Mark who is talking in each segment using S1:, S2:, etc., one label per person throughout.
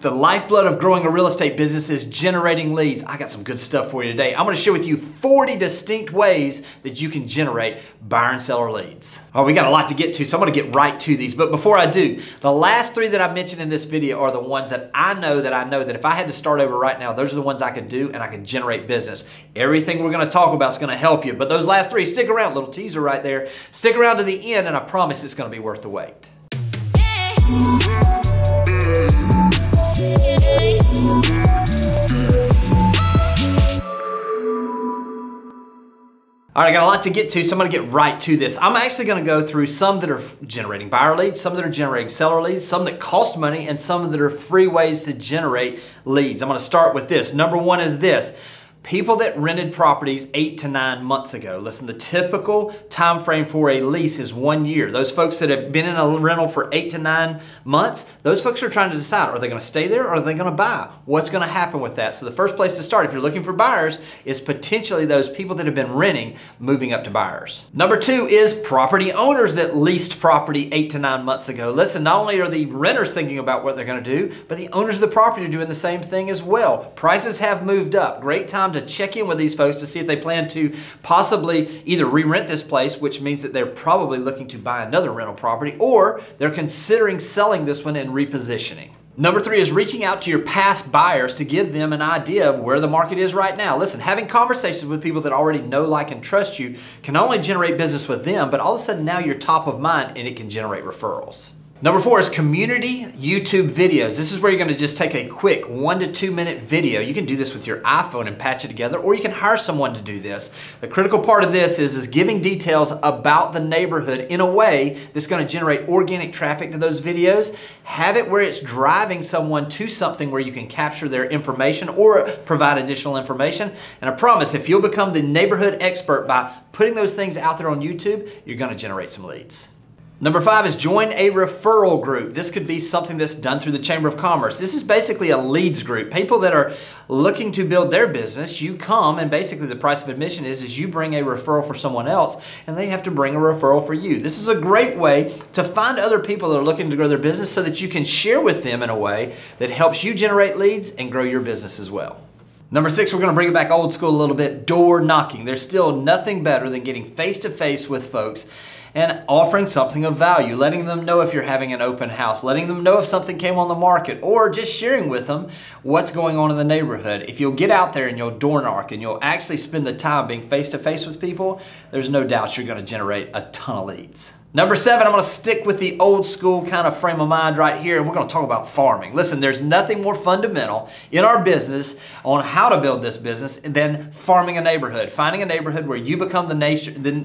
S1: The lifeblood of growing a real estate business is generating leads. I got some good stuff for you today. I'm going to share with you 40 distinct ways that you can generate buyer and seller leads. Oh, we got a lot to get to, so I'm going to get right to these. But before I do, the last three that I mentioned in this video are the ones that I know that if I had to start over right now, those are the ones I could do and I could generate business. Everything we're going to talk about is going to help you. But those last three, stick around, little teaser right there. Stick around to the end and I promise it's going to be worth the wait. All right, I got a lot to get to, so I'm going to get right to this. I'm actually going to go through some that are generating buyer leads, some that are generating seller leads, some that cost money, and some that are free ways to generate leads. I'm going to start with this. Number one is this. People that rented properties 8 to 9 months ago. Listen, the typical time frame for a lease is 1 year. Those folks that have been in a rental for 8 to 9 months, those folks are trying to decide, are they going to stay there or are they going to buy? What's going to happen with that? So the first place to start, if you're looking for buyers, is potentially those people that have been renting moving up to buyers. Number two is property owners that leased property 8 to 9 months ago. Listen, not only are the renters thinking about what they're going to do, but the owners of the property are doing the same thing as well. Prices have moved up. Great time to check in with these folks to see if they plan to possibly either re-rent this place, which means that they're probably looking to buy another rental property, or they're considering selling this one and repositioning. Number three is reaching out to your past buyers to give them an idea of where the market is right now. Listen, having conversations with people that already know, like, and trust you can not only generate business with them, but all of a sudden now you're top of mind and it can generate referrals. Number four is community YouTube videos. This is where you're going to just take a quick 1 to 2 minute video. You can do this with your iPhone and patch it together, or you can hire someone to do this. The critical part of this is giving details about the neighborhood in a way that's going to generate organic traffic to those videos. Have it where it's driving someone to something where you can capture their information or provide additional information. And I promise, if you'll become the neighborhood expert by putting those things out there on YouTube, you're going to generate some leads. Number five is join a referral group. This could be something that's done through the Chamber of Commerce. This is basically a leads group. People that are looking to build their business, you come and basically the price of admission is you bring a referral for someone else and they have to bring a referral for you. This is a great way to find other people that are looking to grow their business so that you can share with them in a way that helps you generate leads and grow your business as well. Number six, we're going to bring it back old school a little bit, door knocking. There's still nothing better than getting face-to-face with folks and offering something of value, letting them know if you're having an open house, letting them know if something came on the market, or just sharing with them what's going on in the neighborhood. If you'll get out there and you'll door knock and you'll actually spend the time being face-to-face with people, there's no doubt you're going to generate a ton of leads. Number seven, I'm going to stick with the old school kind of frame of mind right here, and we're going to talk about farming. Listen, there's nothing more fundamental in our business on how to build this business than farming a neighborhood, finding a neighborhood where you become the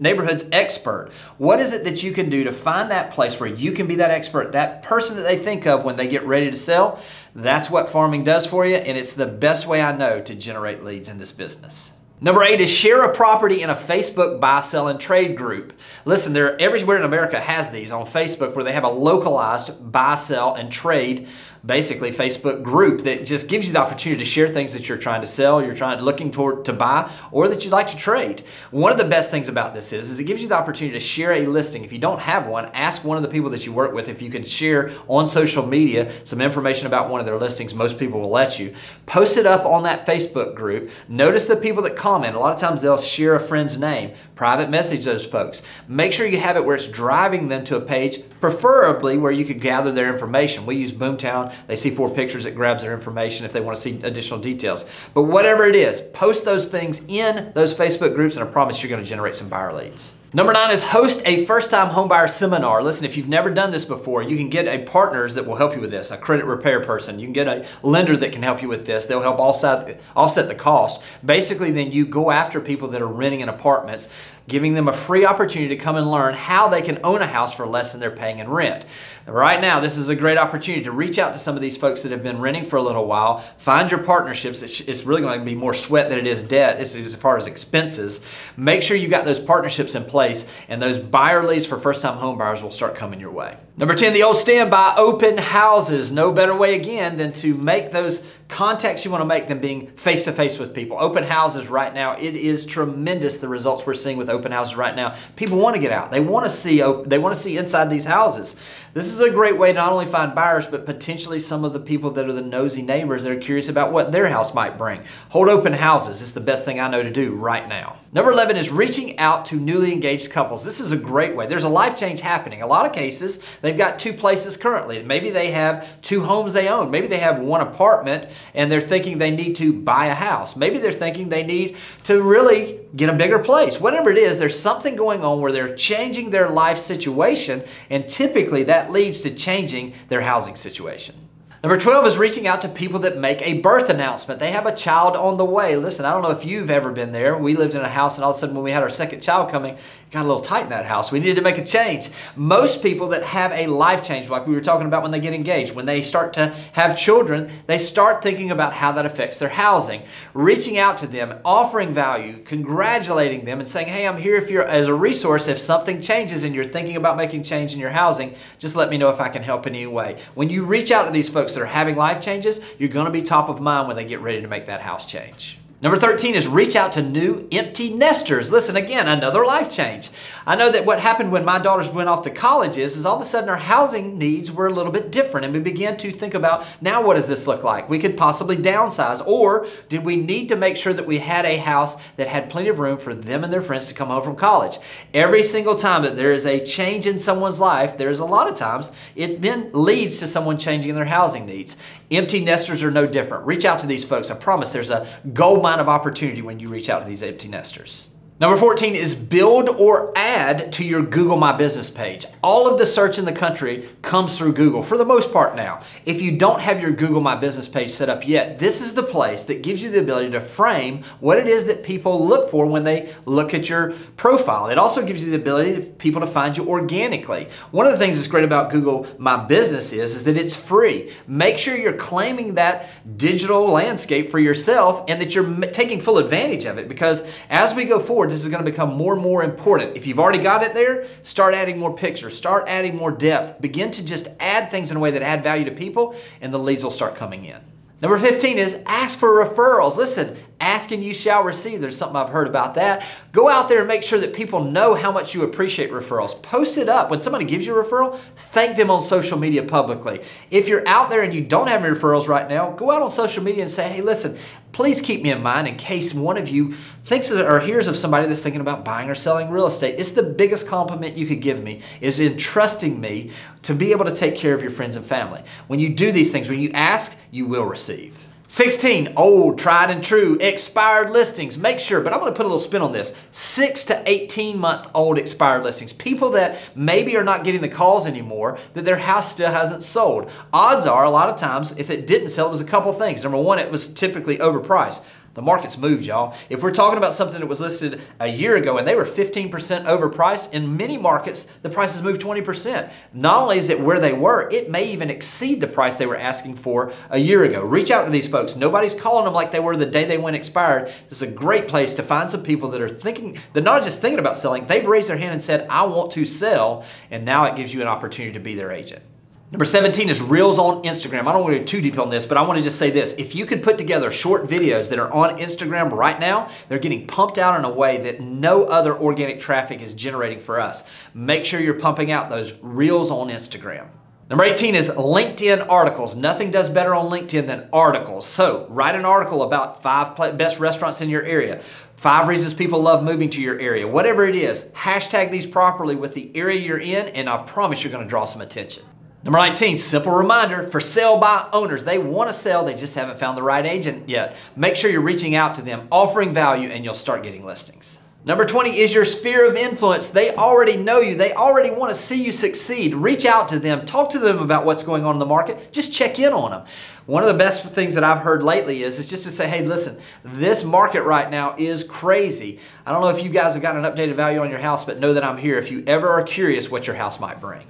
S1: neighborhood's expert. What is it that you can do to find that place where you can be that expert, that person that they think of when they get ready to sell? That's what farming does for you, and it's the best way I know to generate leads in this business. Number eight is share a property in a Facebook buy, sell, and trade group. Listen, everywhere in America has these on Facebook where they have a localized buy, sell, and trade, basically Facebook group that just gives you the opportunity to share things that you're trying to sell, looking to buy, or that you'd like to trade. One of the best things about this is it gives you the opportunity to share a listing. If you don't have one, ask one of the people that you work with if you can share on social media some information about one of their listings. Most people will let you. Post it up on that Facebook group. Notice the people that comment. A lot of times they'll share a friend's name. Private message those folks. Make sure you have it where it's driving them to a page, preferably where you could gather their information. We use Boomtown. They see 4 pictures, it grabs their information if they want to see additional details. But whatever it is, post those things in those Facebook groups and I promise you're going to generate some buyer leads. Number nine is host a first-time homebuyer seminar. Listen, if you've never done this before, you can get a partners that will help you with this, a credit repair person. You can get a lender that can help you with this. They'll help offset the cost. Basically, then you go after people that are renting in apartments, giving them a free opportunity to come and learn how they can own a house for less than they're paying in rent. Right now, this is a great opportunity to reach out to some of these folks that have been renting for a little while, find your partnerships. It's really going to be more sweat than it is debt as far as expenses. Make sure you got those partnerships in place and those buyer leads for first-time home buyers will start coming your way. Number 10, the old standby, open houses. No better way again than to make those contacts you want to make than being face-to-face with people. Open houses right now, it is tremendous the results we're seeing with open houses right now. People want to get out. They want to see inside these houses. This is a great way to not only find buyers, but potentially some of the people that are the nosy neighbors that are curious about what their house might bring. Hold open houses. It's the best thing I know to do right now. Number 11 is reaching out to newly engaged couples. This is a great way. There's a life change happening. A lot of cases, they've got 2 places currently. Maybe they have 2 homes they own. Maybe they have 1 apartment and they're thinking they need to buy a house. Maybe they're thinking they need to really get a bigger place. Whatever it is, there's something going on where they're changing their life situation, and typically that leads to changing their housing situation. Number 12 is reaching out to people that make a birth announcement. They have a child on the way. Listen, I don't know if you've ever been there. We lived in a house and all of a sudden when we had our second child coming, it got a little tight in that house. We needed to make a change. Most people that have a life change, like we were talking about when they get engaged, when they start to have children, they start thinking about how that affects their housing. Reaching out to them, offering value, congratulating them and saying, hey, I'm here if you're as a resource. If something changes and you're thinking about making change in your housing, just let me know if I can help in any way. When you reach out to these folks that are having life changes, you're going to be top of mind when they get ready to make that house change. Number 13 is reach out to new empty nesters. Listen, again, another life change. I know that what happened when my daughters went off to college is all of a sudden our housing needs were a little bit different, and we began to think about, now what does this look like? We could possibly downsize, or did we need to make sure that we had a house that had plenty of room for them and their friends to come home from college? Every single time that there is a change in someone's life, there's a lot of times it then leads to someone changing their housing needs. Empty nesters are no different. Reach out to these folks. I promise there's a gold mine of opportunity when you reach out to these empty nesters. Number 14 is build or add to your Google My Business page. All of the search in the country comes through Google for the most part now. If you don't have your Google My Business page set up yet, this is the place that gives you the ability to frame what it is that people look for when they look at your profile. It also gives you the ability for people to find you organically. One of the things that's great about Google My Business is that it's free. Make sure you're claiming that digital landscape for yourself and that you're taking full advantage of it, because as we go forward, this is going to become more and more important. If you've already got it there, start adding more pictures, start adding more depth, begin to just add things in a way that add value to people, and the leads will start coming in. Number 15 is ask for referrals. Listen, ask and you shall receive. There's something I've heard about that. Go out there and make sure that people know how much you appreciate referrals. Post it up. When somebody gives you a referral, thank them on social media publicly. If you're out there and you don't have any referrals right now, go out on social media and say, hey, listen, please keep me in mind in case one of you thinks or hears of somebody that's thinking about buying or selling real estate. It's the biggest compliment you could give me, is entrusting me to be able to take care of your friends and family. When you do these things, when you ask, you will receive. 16, old, tried and true, expired listings. Make sure, but I'm going to put a little spin on this, 6 to 18-month-old expired listings. People that maybe are not getting the calls anymore, that their house still hasn't sold. Odds are, a lot of times, if it didn't sell, it was a couple things. Number one, it was typically overpriced. The market's moved, y'all. If we're talking about something that was listed a year ago and they were 15% overpriced, in many markets, the prices moved 20%. Not only is it where they were, it may even exceed the price they were asking for a year ago. Reach out to these folks. Nobody's calling them like they were the day they went expired. This is a great place to find some people that are thinking, they're not just thinking about selling, they've raised their hand and said, I want to sell, and now it gives you an opportunity to be their agent. Number 17 is Reels on Instagram. I don't want to go too deep on this, but I want to just say this. If you could put together short videos that are on Instagram right now, they're getting pumped out in a way that no other organic traffic is generating for us. Make sure you're pumping out those Reels on Instagram. Number 18 is LinkedIn articles. Nothing does better on LinkedIn than articles. So write an article about 5 best restaurants in your area, 5 reasons people love moving to your area, whatever it is. Hashtag these properly with the area you're in, and I promise you're going to draw some attention. Number 19, simple reminder, for sale by owners. They want to sell, they just haven't found the right agent yet. Make sure you're reaching out to them, offering value, and you'll start getting listings. Number 20 is your sphere of influence. They already know you. They already want to see you succeed. Reach out to them. Talk to them about what's going on in the market. Just check in on them. One of the best things that I've heard lately is just to say, hey, listen, this market right now is crazy. I don't know if you guys have got an updated value on your house, but know that I'm here if you ever are curious what your house might bring.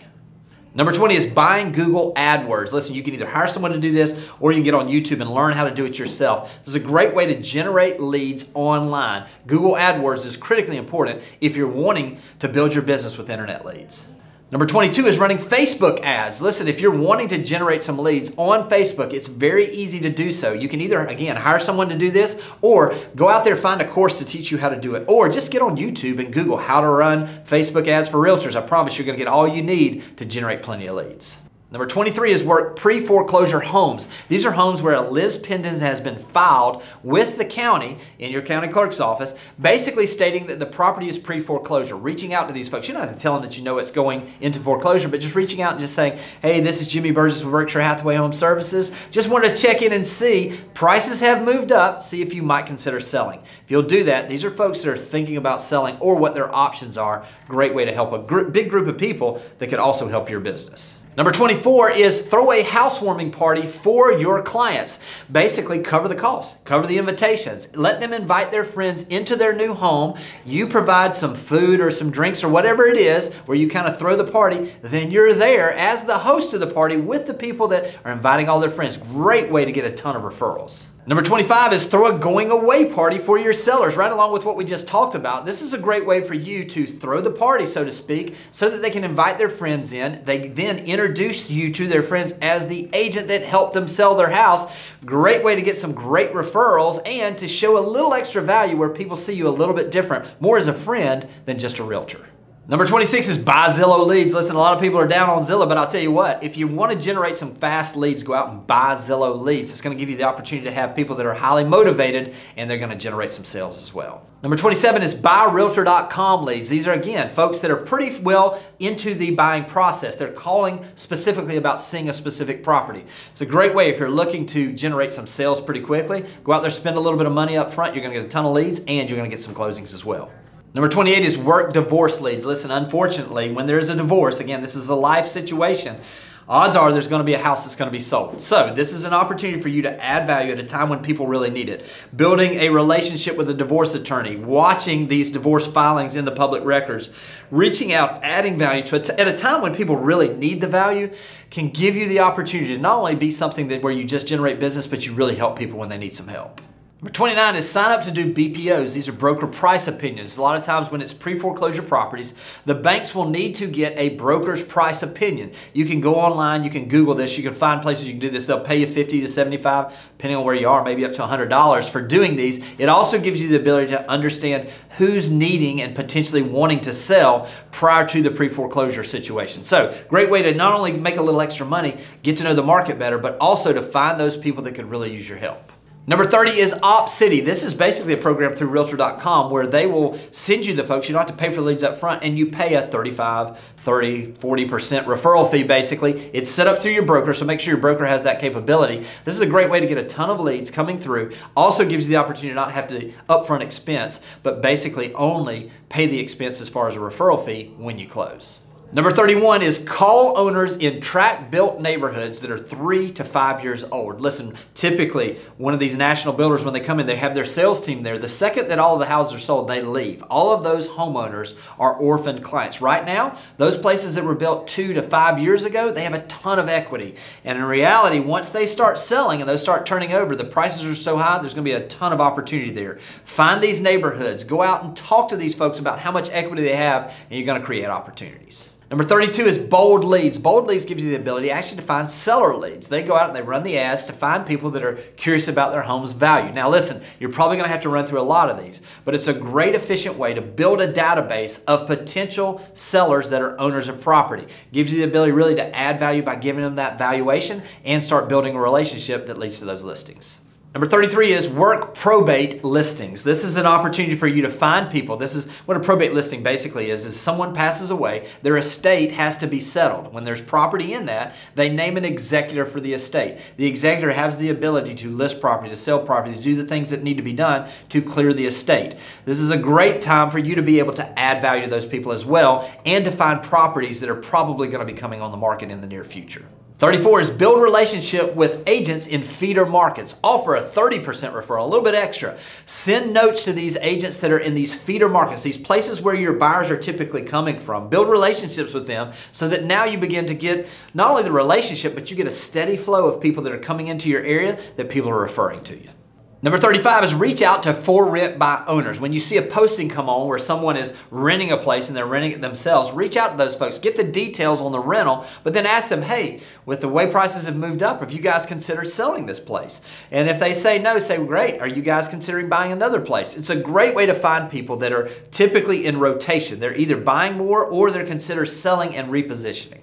S1: Number 20 is buying Google AdWords. Listen, you can either hire someone to do this or you can get on YouTube and learn how to do it yourself. This is a great way to generate leads online. Google AdWords is critically important if you're wanting to build your business with internet leads. Number 22 is running Facebook ads. Listen, if you're wanting to generate some leads on Facebook, it's very easy to do so. You can either, again, hire someone to do this, or go out there, find a course to teach you how to do it, or just get on YouTube and Google how to run Facebook ads for realtors. I promise you're gonna get all you need to generate plenty of leads. Number 23 is work pre-foreclosure homes. These are homes where a lis pendens has been filed with the county in your county clerk's office, basically stating that the property is pre-foreclosure. Reaching out to these folks. You don't have to tell them that you know it's going into foreclosure, but just reaching out and just saying, hey, this is Jimmy Burgess with Berkshire Hathaway Home Services. Just wanted to check in and see, prices have moved up, see if you might consider selling. If you'll do that, these are folks that are thinking about selling or what their options are. Great way to help a big group of people that could also help your business. Number 24 is throw a housewarming party for your clients. Basically, cover the cost, cover the invitations. Let them invite their friends into their new home. You provide some food or some drinks or whatever it is where you kind of throw the party. Then you're there as the host of the party with the people that are inviting all their friends. Great way to get a ton of referrals. Number 25 is throw a going away party for your sellers, right along with what we just talked about. This is a great way for you to throw the party, so to speak, so that they can invite their friends in. They then introduce you to their friends as the agent that helped them sell their house. Great way to get some great referrals and to show a little extra value where people see you a little bit different, more as a friend than just a realtor. Number 26 is buy Zillow leads. Listen, a lot of people are down on Zillow, but I'll tell you what, if you want to generate some fast leads, go out and buy Zillow leads. It's going to give you the opportunity to have people that are highly motivated and they're going to generate some sales as well. Number 27 is buyrealtor.com leads. These are, again, folks that are pretty well into the buying process. They're calling specifically about seeing a specific property. It's a great way if you're looking to generate some sales pretty quickly. Go out there, spend a little bit of money up front. You're going to get a ton of leads and you're going to get some closings as well. Number 28 is work divorce leads. Listen, unfortunately, when there's a divorce, again, this is a life situation, odds are there's going to be a house that's going to be sold. So this is an opportunity for you to add value at a time when people really need it. Building a relationship with a divorce attorney, watching these divorce filings in the public records, reaching out, adding value to at a time when people really need the value can give you the opportunity to not only be something that where you just generate business, but you really help people when they need some help. Number 29 is sign up to do BPOs. These are broker price opinions. A lot of times when it's pre-foreclosure properties, the banks will need to get a broker's price opinion. You can go online, you can Google this, you can find places you can do this. They'll pay you $50 to $75, depending on where you are, maybe up to $100 for doing these. It also gives you the ability to understand who's needing and potentially wanting to sell prior to the pre-foreclosure situation. So great way to not only make a little extra money, get to know the market better, but also to find those people that could really use your help. Number 30 is OPCITY. This is basically a program through Realtor.com where they will send you the folks. You don't have to pay for the leads up front and you pay a 35, 30, 40% referral fee basically. It's set up through your broker, so make sure your broker has that capability. This is a great way to get a ton of leads coming through. Also gives you the opportunity to not have the upfront expense, but basically only pay the expense as far as a referral fee when you close. Number 31 is call owners in tract built neighborhoods that are 3 to 5 years old. Listen, typically one of these national builders, when they come in, they have their sales team there. The second that all of the houses are sold, they leave. All of those homeowners are orphaned clients. Right now, those places that were built 2 to 5 years ago, they have a ton of equity. And in reality, once they start selling and those start turning over, the prices are so high, there's going to be a ton of opportunity there. Find these neighborhoods. Go out and talk to these folks about how much equity they have, and you're going to create opportunities. Number 32 is bold leads. Bold leads gives you the ability actually to find seller leads. They go out and they run the ads to find people that are curious about their home's value. Now listen, you're probably going to have to run through a lot of these, but it's a great efficient way to build a database of potential sellers that are owners of property. Gives you the ability really to add value by giving them that valuation and start building a relationship that leads to those listings. Number 33 is work probate listings. This is an opportunity for you to find people. This is what a probate listing basically is someone passes away, their estate has to be settled. When there's property in that, they name an executor for the estate. The executor has the ability to list property, to sell property, to do the things that need to be done to clear the estate. This is a great time for you to be able to add value to those people as well and to find properties that are probably going to be coming on the market in the near future. 34 is build relationship with agents in feeder markets. Offer a 30% referral, a little bit extra. Send notes to these agents that are in these feeder markets, these places where your buyers are typically coming from. Build relationships with them so that now you begin to get not only the relationship, but you get a steady flow of people that are coming into your area that people are referring to you. Number 35 is reach out to for rent by owners. When you see a posting come on where someone is renting a place and they're renting it themselves, reach out to those folks, get the details on the rental, but then ask them, hey, with the way prices have moved up, have you guys considered selling this place? And if they say no, say, great, are you guys considering buying another place? It's a great way to find people that are typically in rotation. They're either buying more or they're considering selling and repositioning.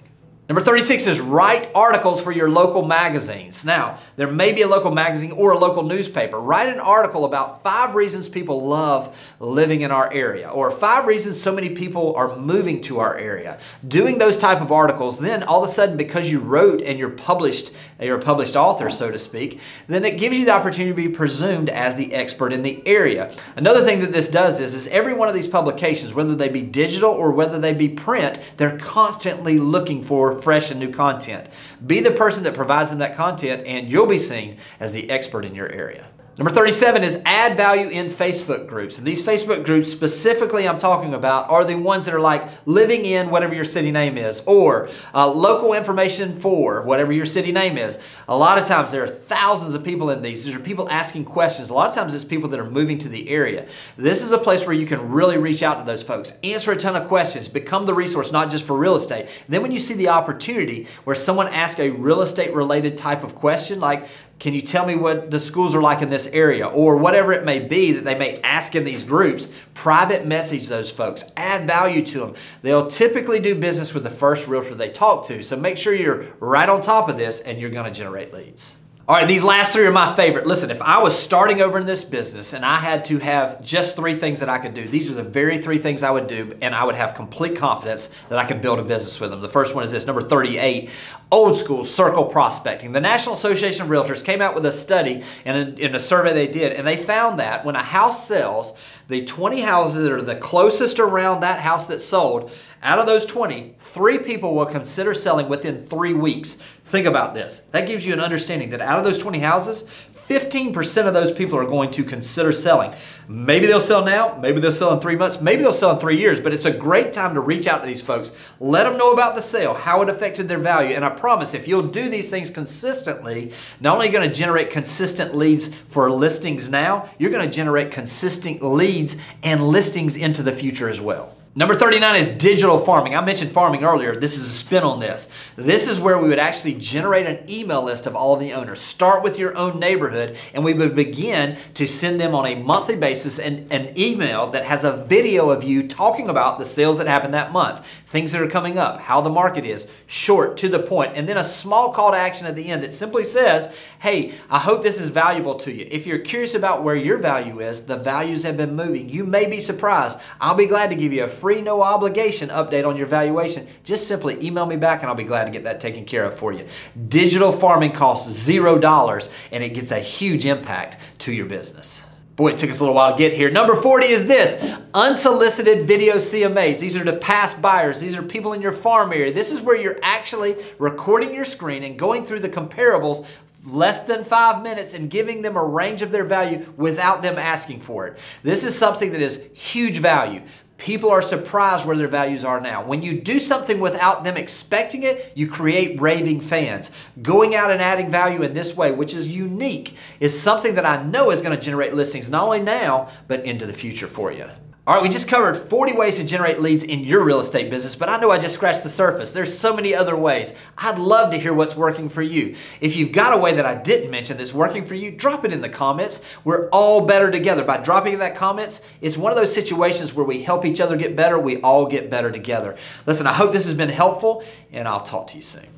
S1: Number 36 is write articles for your local magazines. Now, there may be a local magazine or a local newspaper. Write an article about 5 reasons people love living in our area, or 5 reasons so many people are moving to our area. Doing those type of articles, then all of a sudden, because you wrote and you're a published author, so to speak, then it gives you the opportunity to be presumed as the expert in the area. Another thing that this does is every one of these publications, whether they be digital or whether they be print, they're constantly looking for fresh and new content. Be the person that provides them that content and you'll be seen as the expert in your area. Number 37 is add value in Facebook groups. And these Facebook groups specifically I'm talking about are the ones that are like living in whatever your city name is, or local information for whatever your city name is. A lot of times there are thousands of people in these. These are people asking questions. A lot of times it's people that are moving to the area. This is a place where you can really reach out to those folks, answer a ton of questions, become the resource not just for real estate. And then when you see the opportunity where someone asks a real estate related type of question, like, can you tell me what the schools are like in this area? Or whatever it may be that they may ask in these groups, private message those folks, add value to them. They'll typically do business with the first realtor they talk to. So make sure you're right on top of this and you're going to generate leads. All right, these last 3 are my favorite. Listen, if I was starting over in this business and I had to have just 3 things that I could do, these are the very 3 things I would do, and I would have complete confidence that I could build a business with them. The first one is this, number 38, old school circle prospecting. The National Association of Realtors came out with a study in a survey they did, and they found that when a house sells, the 20 houses that are the closest around that house that sold, out of those 20, 3 people will consider selling within 3 weeks. Think about this. That gives you an understanding that out of those 20 houses, 15% of those people are going to consider selling. Maybe they'll sell now, maybe they'll sell in 3 months, maybe they'll sell in 3 years, but it's a great time to reach out to these folks. Let them know about the sale, how it affected their value, and I promise if you'll do these things consistently, not only are you going to generate consistent leads for listings now, you're going to generate consistent leads and listings into the future as well. Number 39 is digital farming. I mentioned farming earlier. This is a spin on this. This is where we would actually generate an email list of all of the owners. Start with your own neighborhood, and we would begin to send them on a monthly basis an email that has a video of you talking about the sales that happened that month, things that are coming up, how the market is, short, to the point, and then a small call to action at the end that simply says, hey, I hope this is valuable to you. If you're curious about where your value is, the values have been moving. You may be surprised. I'll be glad to give you a free, no obligation update on your valuation. Just simply email me back and I'll be glad to get that taken care of for you. Digital farming costs $0 and it gets a huge impact to your business. Boy, it took us a little while to get here. Number 40 is this, unsolicited video CMAs. These are to past buyers. These are people in your farm area. This is where you're actually recording your screen and going through the comparables less than 5 minutes and giving them a range of their value without them asking for it. This is something that is huge value. People are surprised where their values are now. When you do something without them expecting it, you create raving fans. Going out and adding value in this way, which is unique, is something that I know is going to generate listings not only now, but into the future for you. All right, we just covered 40 ways to generate leads in your real estate business, but I know I just scratched the surface. There's so many other ways. I'd love to hear what's working for you. If you've got a way that I didn't mention that's working for you, drop it in the comments. We're all better together. By dropping in that comments, it's one of those situations where we help each other get better. We all get better together. Listen, I hope this has been helpful, and I'll talk to you soon.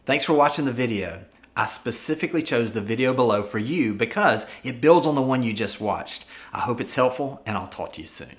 S1: Thanks for watching the video. I specifically chose the video below for you because it builds on the one you just watched. I hope it's helpful, and I'll talk to you soon.